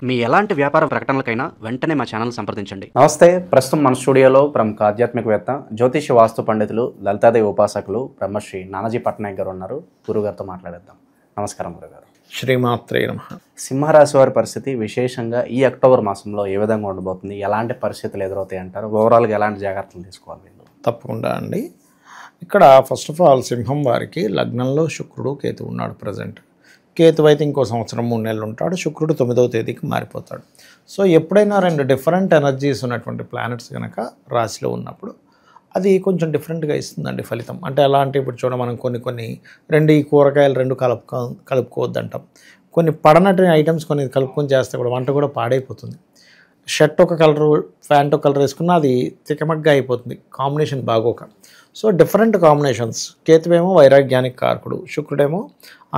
మీ ఎలాంటి వ్యాపార ప్రకటనలకైనా వెంటనే మా ఛానల్ సంప్రదించండి. నమస్తే. ప్రస్తుతం మన స్టూడియోలో ప్రముఖ ఆధ్యాత్మికవేత్త, జ్యోతిష వాస్తు పండితులు, లలితాదేవి ఉపాసకులు బ్రహ్మశ్రీ నానాజీ పట్నాయక్ గారు ఉన్నారు. గురుగారితో మాట్లాడేద్దాం. నమస్కారం గురుగారు. శ్రీమాత్రే నమః. సింహరాశి వారి పరిస్థితి విశేషంగా ఈ అక్టోబర్ మాసంలో ఏ విధంగా ఉండబోతుంది? ఎలాంటి పరిస్థితులు ఎదురవుతాయి అంటారు? ఓవరాల్గా ఎలాంటి జాగ్రత్తలు తీసుకోవాలి వీళ్ళు? తప్పకుండా అండి. ఇక్కడ ఫస్ట్ ఆఫ్ ఆల్ సింహం వారికి లగ్నంలో శుక్రుడు కేతు ఉన్నాడు. ప్రజెంట్ కేతు అయితే ఇంకో సంవత్సరం 3 నెలలు ఉంటాడు. శుక్రుడు 9వ తేదీకి మారిపోతాడు. సో ఎప్పుడైనా 2 డిఫరెంట్ ఎనర్జీస్ ఉన్నటువంటి ప్లానెట్స్ కనుక రాశిలో ఉన్నప్పుడు అది కొంచెం డిఫరెంట్గా ఇస్తుందండి ఫలితం. అంటే ఎలా అంటే ఇప్పుడు చూడ మనం కొన్ని ఈ కూరగాయలు 2 కలుపుకోవద్దంటాం. కొన్ని పడనటి ఐటమ్స్ కొన్ని కలుపుకొని చేస్తే కూడా వంట కూడా పాడైపోతుంది. షర్ట్ ఒక కలరు, ప్యాంట్ ఒక కలర్ వేసుకున్నా అది తికమగ్గా అయిపోతుంది, కాంబినేషన్ బాగోక. So different combinations. కేతువేమో వైరాగ్యానికి కారకుడు, శుక్రుడేమో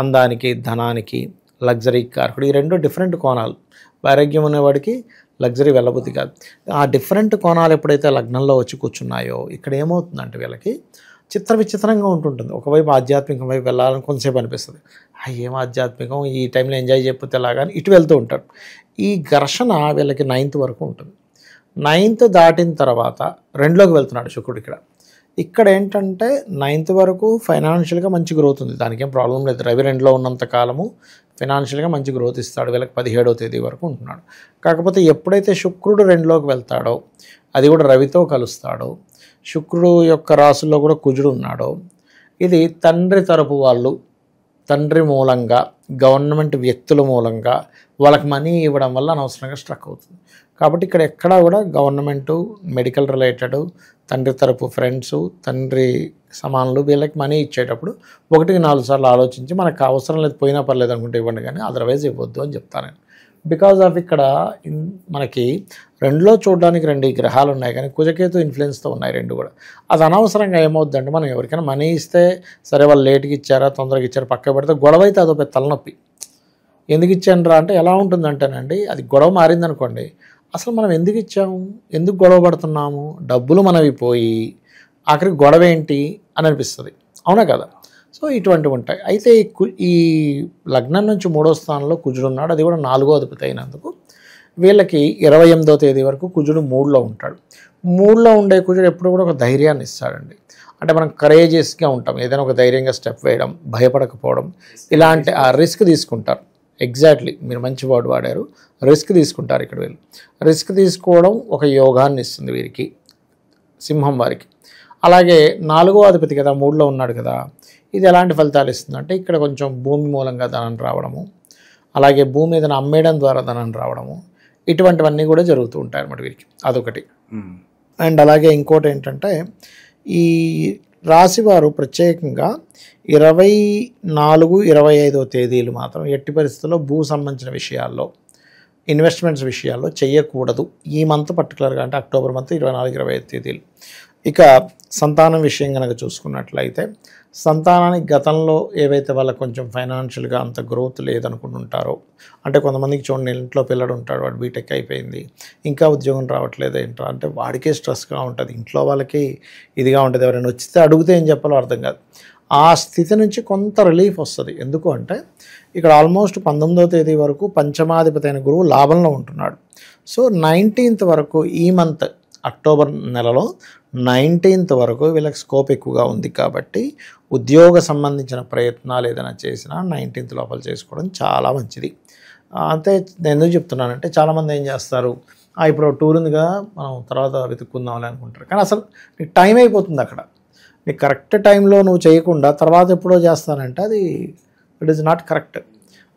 అందానికి, ధనానికి, లగ్జరీకి కారకుడు. ఈ 2 డిఫరెంట్ కోణాలు. వైరాగ్యం అనేవాడికి లగ్జరీ వెళ్ళబుద్ధి కాదు. ఆ డిఫరెంట్ కోణాలు ఎప్పుడైతే లగ్నంలో వచ్చి కూర్చున్నాయో ఇక్కడ ఏమవుతుందంటే వీళ్ళకి విచిత్రంగా ఉంటుంటుంది. ఒకవైపు ఆధ్యాత్మికం వైపు వెళ్ళాలని కొంతసేపు అనిపిస్తుంది. ఏం ఆధ్యాత్మికం, ఈ టైంలో ఎంజాయ్ చేయకపోతే ఎలాగా అని ఇటు వెళ్తూ ఉంటారు. ఈ ఘర్షణ వీళ్ళకి 9th వరకు ఉంటుంది. 9th దాటిన తర్వాత 2లోకి వెళ్తున్నాడు శుక్రుడు. ఇక్కడ ఏంటంటే 9th వరకు ఫైనాన్షియల్గా మంచి గ్రోత్ ఉంది, దానికేం ప్రాబ్లం లేదు. రవి 2లో ఉన్నంత కాలము ఫైనాన్షియల్గా మంచి గ్రోత్ ఇస్తాడు. వీళ్ళకి 17వ తేదీ వరకు ఉంటున్నాడు. కాకపోతే ఎప్పుడైతే శుక్రుడు 2లోకి వెళ్తాడో, అది కూడా రవితో కలుస్తాడో, శుక్రుడు యొక్క రాశుల్లో కూడా కుజుడు ఉన్నాడో, ఇది తండ్రి తరపు వాళ్ళు, తండ్రి మూలంగా, గవర్నమెంట్ వ్యక్తుల మూలంగా వాళ్ళకి మనీ ఇవ్వడం వల్ల అనవసరంగా స్ట్రక్ అవుతుంది. కాబట్టి ఇక్కడ ఎక్కడా కూడా గవర్నమెంటు, మెడికల్ రిలేటెడ్, తండ్రి తరపు ఫ్రెండ్సు, తండ్రి సమానులు వీళ్ళకి మనీ ఇచ్చేటప్పుడు 1-4 సార్లు ఆలోచించి మనకు అవసరం లేదు, పోయినా పర్లేదు అనుకుంటే ఇవ్వండి, కానీ అదర్వైజ్ ఇవ్వద్దు అని చెప్తాను నేను. బికాజ్ ఆఫ్ ఇక్కడ మనకి 2లో చూడడానికి 2 గ్రహాలు ఉన్నాయి, కానీ కుజకేతు ఇన్ఫ్లుయెన్స్తో ఉన్నాయి 2 కూడా. అది అనవసరంగా ఏమవుద్దంటే మనం ఎవరికైనా మనీ ఇస్తే సరే వాళ్ళు లేట్గా ఇచ్చారా, తొందరగా ఇచ్చారా పక్క పెడితే గొడవ అయితే అదో పెద్ద తలనొప్పి. ఎందుకు ఇచ్చాను రా అంటే ఎలా ఉంటుందంటేనండి, అది గొడవ మారిందనుకోండి, అసలు మనం ఎందుకు ఇచ్చాము, ఎందుకు గొడవ పడుతున్నాము, డబ్బులు మనవి పోయి ఆఖరికి గొడవ ఏంటి అని అనిపిస్తుంది. అవునా కదా? సో ఇటువంటివి ఉంటాయి. అయితే ఈ లగ్నం నుంచి 3వ స్థానంలో కుజుడు ఉన్నాడు, అది కూడా 4వ అధిపతి అయినందుకు వీళ్ళకి 28వ తేదీ వరకు కుజుడు 3లో ఉంటాడు. 3లో ఉండే కుజుడు ఎప్పుడు కూడా ఒక ధైర్యాన్ని ఇస్తాడండి. అంటే మనం కరేజియస్గా ఉంటాం, ఏదైనా ఒక ధైర్యంగా స్టెప్ వేయడం, భయపడకపోవడం, ఇలాంటి ఆ రిస్క్ తీసుకుంటారు. ఎగ్జాక్ట్లీ మీరు మంచి వర్డ్ వాడారు, రిస్క్ తీసుకుంటారు. ఇక్కడ వీళ్ళు రిస్క్ తీసుకోవడం ఒక యోగాన్ని ఇస్తుంది వీరికి, సింహం వారికి. అలాగే 4వ అధిపతి కదా, 3లో ఉన్నాడు కదా, ఇది ఎలాంటి ఫలితాలు ఇస్తుందంటే ఇక్కడ కొంచెం భూమి మూలంగా ధనం రావడము, అలాగే భూమి ఏదైనా అమ్మేయడం ద్వారా ధనం రావడము, ఇటువంటివన్నీ కూడా జరుగుతూ ఉంటాయి అన్నమాట వీరికి. అదొకటి. అండ్ అలాగే ఇంకోటి ఏంటంటే ఈ రాశివారు ప్రత్యేకంగా 24, 25వ తేదీలు మాత్రం ఎట్టి పరిస్థితుల్లో భూ సంబంధించిన విషయాల్లో, ఇన్వెస్ట్మెంట్స్ విషయాల్లో చేయకూడదు. ఈ మంత్ పర్టికులర్గా అంటే అక్టోబర్ మంత్ 24, 25 తేదీలు. ఇక సంతానం విషయం కనుక చూసుకున్నట్లయితే సంతానానికి గతంలో ఏవైతే వాళ్ళకి కొంచెం ఫైనాన్షియల్గా అంత గ్రోత్ లేదనుకుంటుంటారో, అంటే కొంతమందికి చూడండి ఇంట్లో పిల్లడు ఉంటాడు, వాడు బీటెక్ అయిపోయింది, ఇంకా ఉద్యోగం రావట్లేదు ఏంట్రా అంటే వాడికే స్ట్రెస్గా ఉంటుంది, ఇంట్లో వాళ్ళకి ఇదిగా ఉంటుంది, ఎవరైనా వచ్చితే అడిగితే ఏం చెప్పాలో అర్థం కాదు. ఆ స్థితి నుంచి కొంత రిలీఫ్ వస్తుంది. ఎందుకు అంటే ఇక్కడ ఆల్మోస్ట్ 19వ తేదీ వరకు పంచమాధిపతి అయిన గురువు లాభంలో ఉంటున్నాడు. సో 19th వరకు, ఈ మంత్ అక్టోబర్ నెలలో 19th వరకు వీళ్ళకి స్కోప్ ఎక్కువగా ఉంది. కాబట్టి ఉద్యోగ సంబంధించిన ప్రయత్నాలు ఏదైనా చేసినా 19th లోపల చేసుకోవడం చాలా మంచిది. అంతే. నేను ఎందుకు చెప్తున్నానంటే చాలామంది ఏం చేస్తారు, ఇప్పుడు టూర్ ఉందిగా మనం తర్వాత వెతుక్కుందాంలే అనుకుంటారు, కానీ అసలు నీకు టైం అయిపోతుంది అక్కడ. నీకు కరెక్ట్ టైంలో నువ్వు చేయకుండా తర్వాత ఎప్పుడో చేస్తానంటే అది ఇట్ ఈస్ నాట్ కరెక్ట్.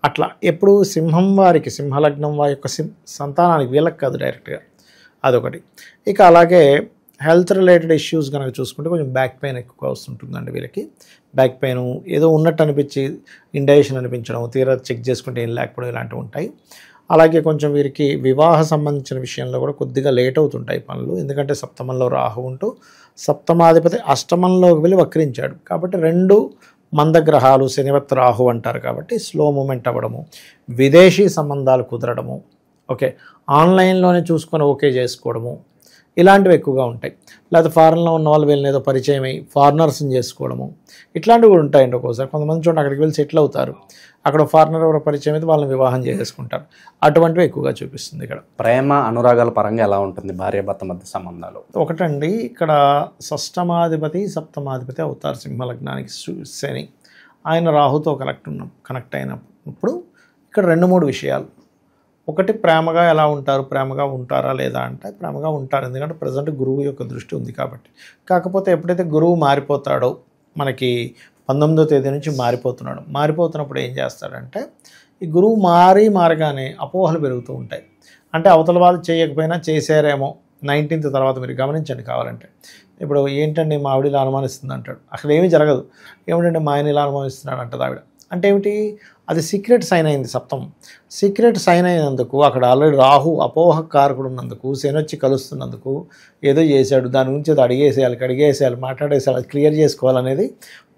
అట్లా ఎప్పుడు సింహం వారికి, సింహలగ్నం వారి యొక్క సంతానానికి, వీళ్ళకి కాదు డైరెక్ట్గా, అదొకటి. ఇక అలాగే హెల్త్ రిలేటెడ్ ఇష్యూస్ కనుక చూసుకుంటే కొంచెం బ్యాక్ పెయిన్ ఎక్కువగా వస్తుంటుందండి వీళ్ళకి. బ్యాక్ పెయిన్ ఏదో ఉన్నట్టు అనిపించి ఇండైజెషన్ అనిపించడం, తీరా చెక్ చేసుకుంటే ఏం లేకపోవడం, ఇలాంటివి ఉంటాయి. అలాగే కొంచెం వీరికి వివాహ సంబంధించిన విషయంలో కూడా కొద్దిగా లేట్ అవుతుంటాయి పనులు. ఎందుకంటే సప్తమంలో రాహు ఉంటూ సప్తమాధిపతి అష్టమంలోకి వెళ్ళి వక్రించాడు. కాబట్టి 2 మందగ్రహాలు, శనివత్ రాహు అంటారు కాబట్టి స్లో మూమెంట్ అవ్వడము, విదేశీ సంబంధాలు కుదరడము, ఓకే, ఆన్లైన్లోనే చూసుకొని ఓకే చేసుకోవడము, ఇలాంటివి ఎక్కువగా ఉంటాయి. లేకపోతే ఫారెన్లో ఉన్న వాళ్ళు వీళ్ళని ఏదో పరిచయం అయ్యి ఫారినర్స్ని చేసుకోవడము, ఇట్లాంటివి కూడా ఉంటాయండి. ఒక్కోసారి కొంతమంది చూడండి అక్కడికి వెళ్ళి సెటిల్ అవుతారు, అక్కడ ఫారినర్ ఎవరో పరిచయం అయితే వాళ్ళని వివాహం చేసేసుకుంటారు. అటువంటివి ఎక్కువగా చూపిస్తుంది ఇక్కడ. ప్రేమ అనురాగాల పరంగా ఎలా ఉంటుంది భార్యాభర్త మధ్య సంబంధాలు? ఒకటండి, ఇక్కడ షష్టమాధిపతి సప్తమాధిపతి అవుతారు సింహలగ్నానికి శని. ఆయన రాహుతో కనెక్ట్ అయినప్పుడు ఇక్కడ 2-3 విషయాలు. ఒకటి, ప్రేమగా ఎలా ఉంటారు, ప్రేమగా ఉంటారా లేదా అంటే ప్రేమగా ఉంటారు, ఎందుకంటే ప్రజెంట్ గురువు యొక్క దృష్టి ఉంది కాబట్టి. కాకపోతే ఎప్పుడైతే గురువు మారిపోతాడో, మనకి 19వ తేదీ నుంచి మారిపోతున్నప్పుడు ఏం చేస్తాడంటే, ఈ గురువు మారగానే అపోహలు పెరుగుతూ ఉంటాయి. అంటే అవతల వాళ్ళు చేయకపోయినా చేశారేమో 19th తర్వాత మీరు గమనించండి కావాలంటే. ఇప్పుడు ఏంటండి మా ఆవిడ ఇలా అనుమానిస్తుంది అంటాడు, అక్కడ ఏమీ జరగదు. ఏమిటంటే మా ఆయన ఇలా అనుమానిస్తున్నాడు అంటది ఆవిడ. అంటే ఏమిటి, అది సీక్రెట్ సైన్ అయింది. సప్తం సీక్రెట్ సైన్ అయినందుకు, అక్కడ ఆల్రెడీ రాహు అపోహ కారకుడు ఉన్నందుకు, శని వచ్చి కలుస్తున్నందుకు ఏదో చేశాడు, దాని గురించి ఏదో కడిగేసేయాలి, మాట్లాడేసేయాలి, అది క్లియర్ చేసుకోవాలనేది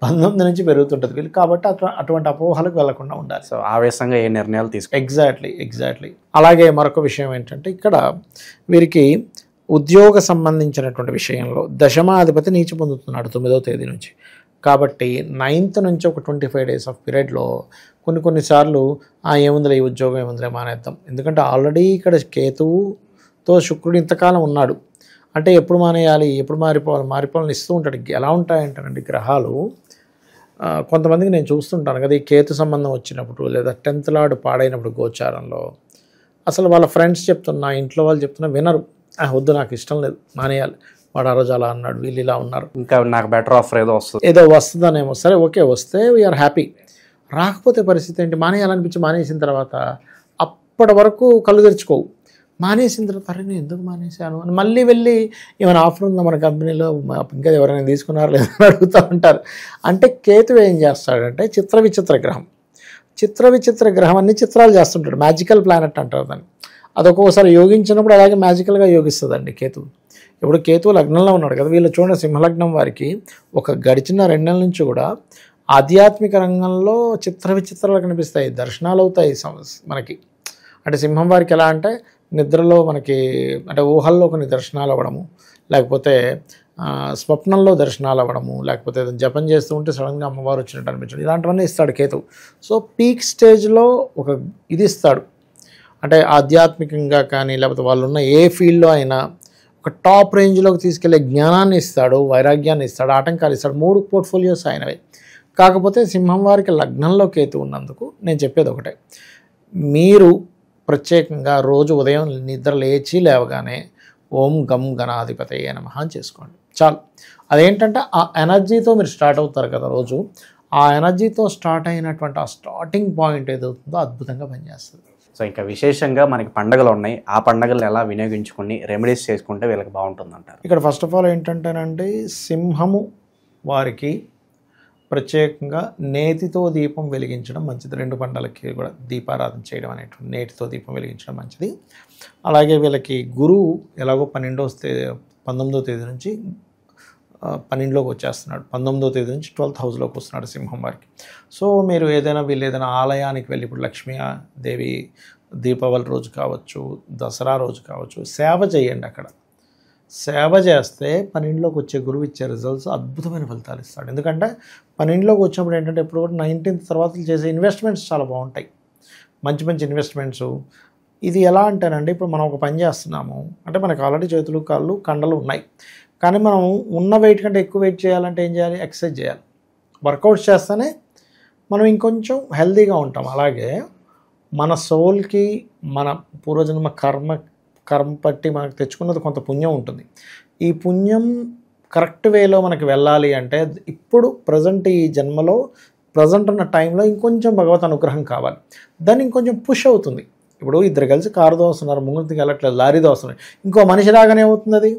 19 నుంచి పెరుగుతుంటుంది వీళ్ళు. కాబట్టి అటువంటి అపోహలకు వెళ్లకుండా ఉండాలి. సో ఆవేశంగా ఏ నిర్ణయాలు తీసుకో. ఎగ్జాక్ట్లీ. అలాగే మరొక విషయం ఏంటంటే, ఇక్కడ వీరికి ఉద్యోగ సంబంధించినటువంటి విషయంలో దశమాధిపతి నీచి పొందుతున్నాడు 9వ తేదీ నుంచి. కాబట్టి 9th నుంచి ఒక 25 days ఆఫ్ పీరియడ్లో కొన్నిసార్లు ఏముందిలే ఈ ఉద్యోగం ఏముందిలే మానేద్దాం. ఎందుకంటే ఆల్రెడీ ఇక్కడ కేతువుతో శుక్రుడు ఇంతకాలం ఉన్నాడు. అంటే ఎప్పుడు మానేయాలి, ఎప్పుడు మారిపోవాలని ఇస్తూ ఉంటాడు. ఎలా ఉంటాయంటారండి గ్రహాలు, కొంతమందికి నేను చూస్తుంటాను కదా, ఈ కేతు సంబంధం వచ్చినప్పుడు లేదా 10th లార్డ్ పాడైనప్పుడు గోచారంలో అసలు వాళ్ళ ఫ్రెండ్స్ చెప్తున్నా, ఇంట్లో వాళ్ళు చెప్తున్నా వినరు. వద్దు నాకు ఇష్టం లేదు, మానేయాలి, వాడు ఆ రోజు అలా అన్నాడు, వీళ్ళు ఇలా ఉన్నారు, ఇంకా నాకు బెటర్ ఆఫర్ ఏదో వస్తుందనేమో. సరే ఓకే, వస్తే వీఆర్ హ్యాపీ. రాకపోతే పరిస్థితి ఏంటి, మానేయాలనిపించి మానేసిన తర్వాత అప్పటి వరకు కళ్ళు తెరుచుకోవు. మానేసిన తర్వాత అరే నేను ఎందుకు మానేశాను అని మళ్ళీ వెళ్ళి ఏమైనా ఆఫర్ ఉందా మన కంపెనీలో, ఇంకా ఎవరైనా తీసుకున్నారా లేదని అడుగుతూ ఉంటారు. అంటే కేతు ఏం చేస్తాడంటే చిత్ర విచిత్ర గ్రహం అన్ని చిత్రాలు చేస్తుంటాడు. మ్యాజికల్ ప్లానెట్ అంటారు దాన్ని. అది ఒక్కొక్కసారి యోగించినప్పుడు అలాగే మ్యాజికల్గా యోగిస్తుందండి కేతు. ఇప్పుడు కేతువు లగ్నంలో ఉన్నాడు కదా, వీళ్ళు చూడండి సింహలగ్నం వారికి ఒక గడిచిన 2 నెలల నుంచి కూడా ఆధ్యాత్మిక రంగంలో విచిత్రాలు కనిపిస్తాయి, దర్శనాలు అవుతాయి మనకి. అంటే సింహం వారికి ఎలా అంటే నిద్రలో మనకి, అంటే ఊహల్లో కొన్ని దర్శనాలు అవ్వడము, లేకపోతే స్వప్నంలో దర్శనాలు అవ్వడము, లేకపోతే జపం చేస్తూ ఉంటే సడన్గా అమ్మవారు వచ్చినట్టు అనిపించడం, ఇలాంటివన్నీ ఇస్తాడు కేతువు. సో పీక్ స్టేజ్లో ఒక ఇది ఇస్తాడు. అంటే ఆధ్యాత్మికంగా కానీ లేకపోతే వాళ్ళు ఉన్న ఏ ఫీల్డ్లో అయినా ఒక టాప్ రేంజ్లోకి తీసుకెళ్లే జ్ఞానాన్ని ఇస్తాడు, వైరాగ్యాన్ని ఇస్తాడు, ఆటంకాలు ఇస్తాడు. 3 పోర్ట్ఫోలియోస్ అయినవి. కాకపోతే సింహం వారికి లగ్నంలో కేతు ఉన్నందుకు నేను చెప్పేది ఒకటే, మీరు ప్రత్యేకంగా రోజు ఉదయం నిద్ర లేవగానే ఓం గం గణాధిపతయే నమః అని చేసుకోండి చాలు. అదేంటంటే ఆ ఎనర్జీతో మీరు స్టార్ట్ అవుతారు కదా రోజు, ఆ ఎనర్జీతో స్టార్ట్ అయినటువంటి ఆ స్టార్టింగ్ పాయింట్ ఏదవుతుందో అద్భుతంగా పనిచేస్తుంది. సో ఇంకా విశేషంగా మనకి పండుగలు ఉన్నాయి, ఆ పండుగలను ఎలా వినియోగించుకుని రెమెడీస్ చేసుకుంటే వీళ్ళకి బాగుంటుంది అంటారు? ఇక్కడ ఫస్ట్ ఆఫ్ ఆల్ ఏంటంటేనండి, సింహము వారికి ప్రత్యేకంగా నేతితో దీపం వెలిగించడం మంచిది. 2 పండుగలకి కూడా దీపారాధన చేయడం అనేటువంటి నేతితో దీపం వెలిగించడం మంచిది. అలాగే వీళ్ళకి గురువు ఎలాగో 19వ తేదీ నుంచి 12లోకి వచ్చేస్తున్నాడు, 19వ తేదీ నుంచి 12th హౌస్లోకి వస్తున్నాడు సింహం వారికి. సో మీరు వీళ్ళు ఏదైనా ఆలయానికి వెళ్ళి, ఇప్పుడు లక్ష్మీదేవి దీపావళి రోజు కావచ్చు, దసరా రోజు కావచ్చు, సేవ చేయండి. అక్కడ సేవ చేస్తే 12లోకి వచ్చే గురువు ఇచ్చే రిజల్ట్స్ అద్భుతమైన ఫలితాలు ఇస్తాడు. ఎందుకంటే 12లోకి వచ్చినప్పుడు ఏంటంటే ఎప్పుడు కూడా 19th తర్వాత చేసే ఇన్వెస్ట్మెంట్స్ చాలా బాగుంటాయి, మంచి ఇన్వెస్ట్మెంట్స్. ఇది ఎలా అంటేనండి, ఇప్పుడు మనం ఒక పని చేస్తున్నాము అంటే మనకు ఆల్రెడీ చేతులు కాళ్ళు కండలు ఉన్నాయి, కానీ మనం ఉన్న వెయిట్ కంటే ఎక్కువ వెయిట్ చేయాలంటే ఏం చేయాలి, ఎక్సర్సైజ్ చేయాలి. వర్కౌట్స్ చేస్తేనే మనం ఇంకొంచెం హెల్తీగా ఉంటాం. అలాగే మన సోల్కి మన పూర్వజన్మ కర్మ పట్టి మనకు తెచ్చుకున్నది కొంత పుణ్యం ఉంటుంది. ఈ పుణ్యం కరెక్ట్ వేలో మనకి వెళ్ళాలి అంటే ఇప్పుడు ప్రజెంట్ ఈ జన్మలో ప్రజెంట్ ఉన్న టైంలో ఇంకొంచెం భగవత్ అనుగ్రహం కావాలి. దాన్ని ఇంకొంచెం పుష్ అవుతుంది. ఇప్పుడు ఇద్దరు కలిసి కారు దోస్తున్నారు, ముందుకు వెళ్ళట్లేదు, లారీ దోస్తున్నారు, ఇంకో మనిషి రాగానే అవుతుంది, అది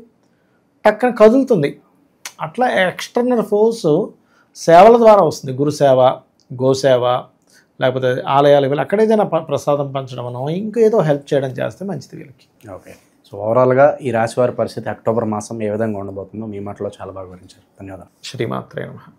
టక్కన కదులుతుంది. అట్లా ఎక్స్టర్నల్ ఫోర్స్ సేవల ద్వారా వస్తుంది. గురుసేవ, గోసేవ, లేకపోతే ఆలయాలు వెళ్ళి అక్కడ ఏదైనా ప్రసాదం పంచడం అనో ఇంకేదో హెల్ప్ చేయడం చేస్తే మంచిది వీళ్ళకి. ఓకే. సో ఓవరాల్గా ఈ రాశివారి పరిస్థితి అక్టోబర్ మాసం ఏ విధంగా ఉండబోతుందో మీ మాటలో చాలా బాగా వివరించారు. ధన్యవాదాలు. శ్రీమాత్రే నమః.